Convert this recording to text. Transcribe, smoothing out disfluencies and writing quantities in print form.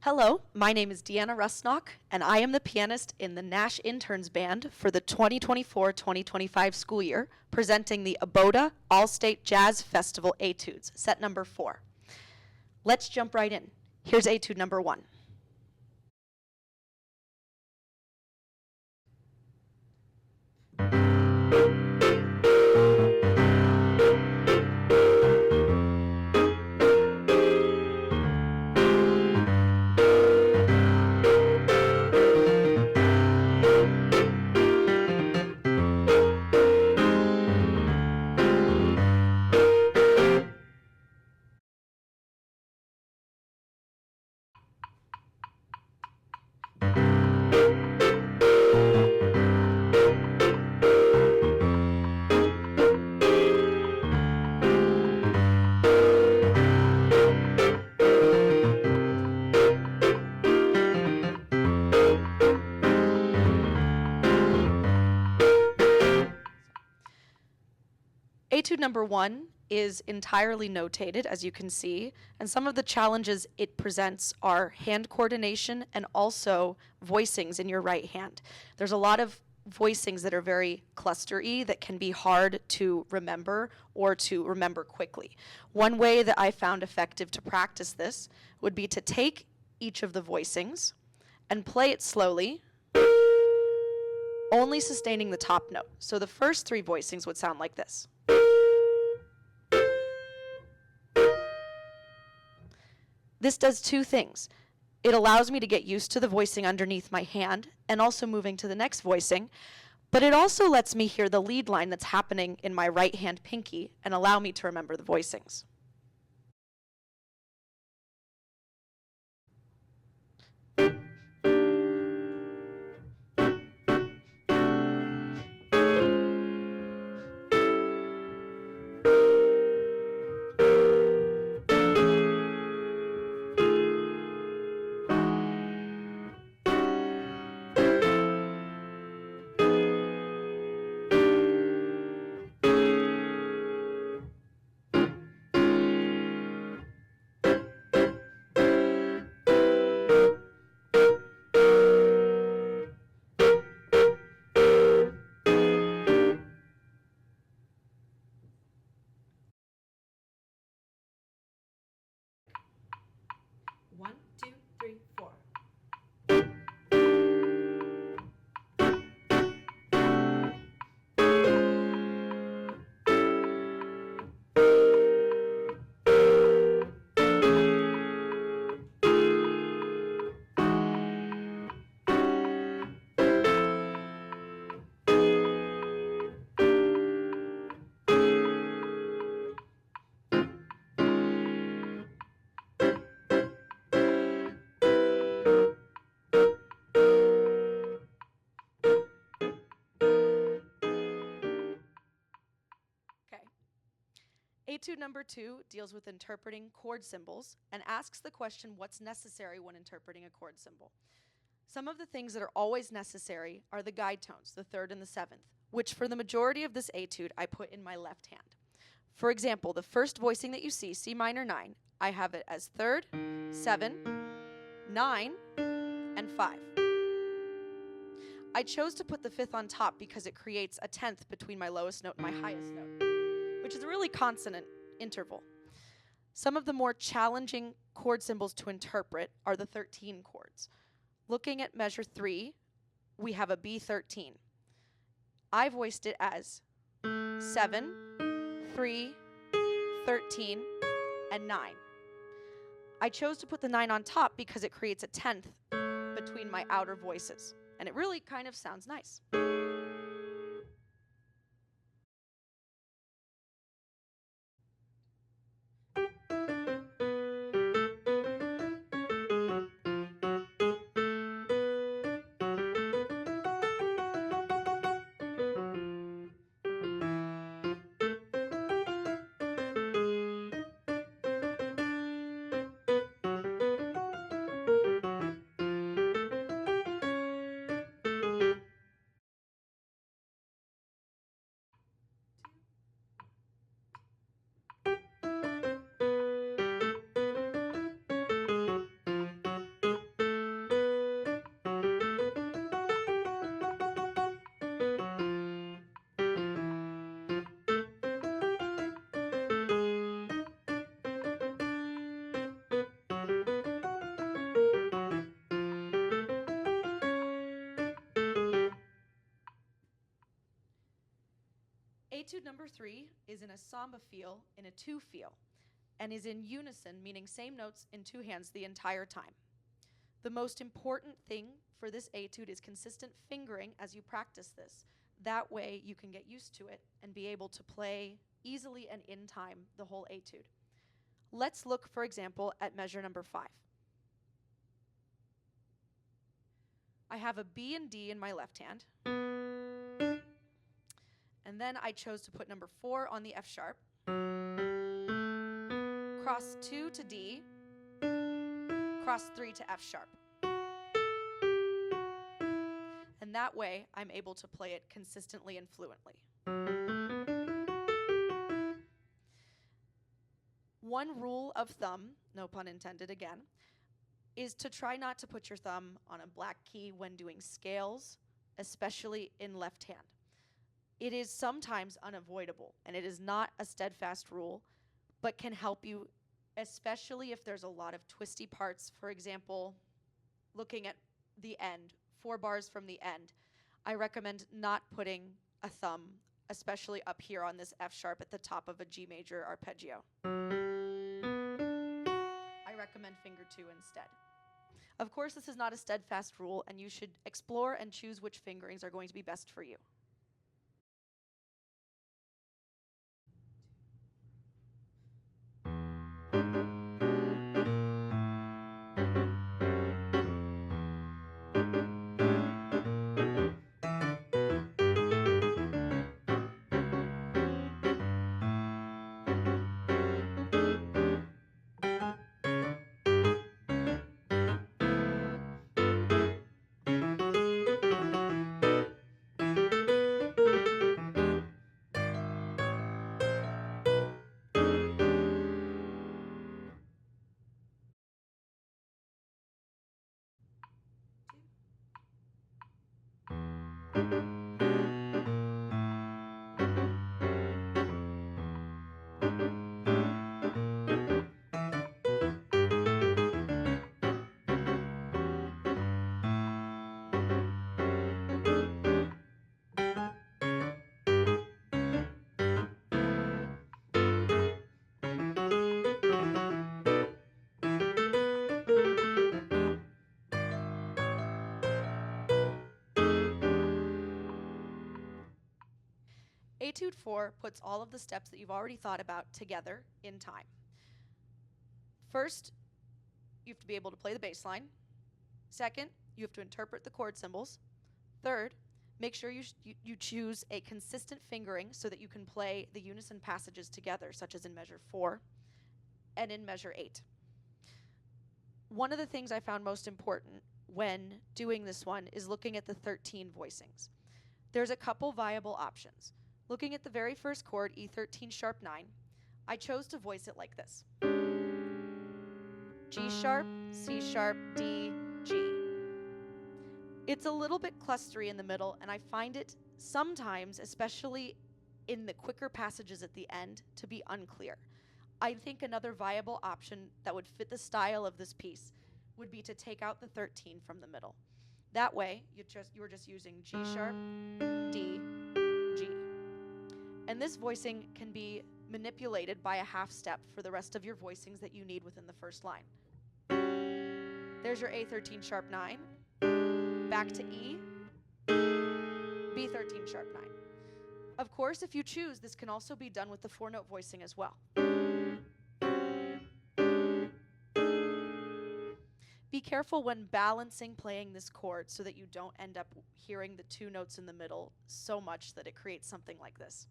Hello, my name is Deanna Rustnock, and I am the pianist in the Nash Interns Band for the 2024-2025 school year, presenting the Aboda All-State Jazz Festival Etudes, set number 4. Let's jump right in. Here's Etude number 1. Etude number 1 is entirely notated, as you can see, and some of the challenges it presents are hand coordination and also voicings in your right hand. There's a lot of voicings that are very cluster-y that can be hard to remember or to remember quickly. One way that I found effective to practice this would be to take each of the voicings and play it slowly, only sustaining the top note. So the first 3 voicings would sound like this. This does 2 things. It allows me to get used to the voicing underneath my hand and also moving to the next voicing, but it also lets me hear the lead line that's happening in my right hand pinky and allow me to remember the voicings. One, two, three, four. Etude number 2 deals with interpreting chord symbols and asks the question, what's necessary when interpreting a chord symbol? Some of the things that are always necessary are the guide tones, the 3rd and the 7th, which for the majority of this etude I put in my left hand. For example, the first voicing that you see, C minor 9, I have it as 3rd, 7, 9, and 5. I chose to put the 5th on top because it creates a 10th between my lowest note and my highest note, which is a really consonant interval. Some of the more challenging chord symbols to interpret are the 13 chords. Looking at measure 3, we have a B13. I voiced it as 7, 3, 13, and 9. I chose to put the 9 on top because it creates a 10th between my outer voices, and it really kind of sounds nice. Etude number 3 is in a samba feel, in a 2 feel, and is in unison, meaning same notes in 2 hands the entire time. The most important thing for this etude is consistent fingering as you practice this. That way you can get used to it and be able to play easily and in time the whole etude. Let's look, for example, at measure number 5. I have a B and D in my left hand. And then I chose to put number 4 on the F sharp. Cross 2 to D. Cross 3 to F sharp. And that way I'm able to play it consistently and fluently. One rule of thumb, no pun intended again, is to try not to put your thumb on a black key when doing scales, especially in left hand. It is sometimes unavoidable, and it is not a steadfast rule, but can help you, especially if there's a lot of twisty parts. For example, looking at the end, 4 bars from the end, I recommend not putting a thumb, especially up here on this F sharp at the top of a G major arpeggio. I recommend finger 2 instead. Of course, this is not a steadfast rule, and you should explore and choose which fingerings are going to be best for you. Etude 4 puts all of the steps that you've already thought about together in time. First, you have to be able to play the bass line. Second, you have to interpret the chord symbols. Third, make sure you choose a consistent fingering so that you can play the unison passages together, such as in measure 4 and in measure 8. One of the things I found most important when doing this one is looking at the 13 voicings. There's a couple viable options. Looking at the very first chord, E13 sharp 9, I chose to voice it like this. G sharp, C sharp, D, G. It's a little bit clustery in the middle, and I find it sometimes, especially in the quicker passages at the end, to be unclear. I think another viable option that would fit the style of this piece would be to take out the 13 from the middle. That way, you're just using G sharp, D, G. And this voicing can be manipulated by a half step for the rest of your voicings that you need within the first line. There's your A13 sharp 9, back to E, B13 sharp 9. Of course, if you choose, this can also be done with the 4-note voicing as well. Be careful when balancing playing this chord so that you don't end up hearing the 2 notes in the middle so much that it creates something like this.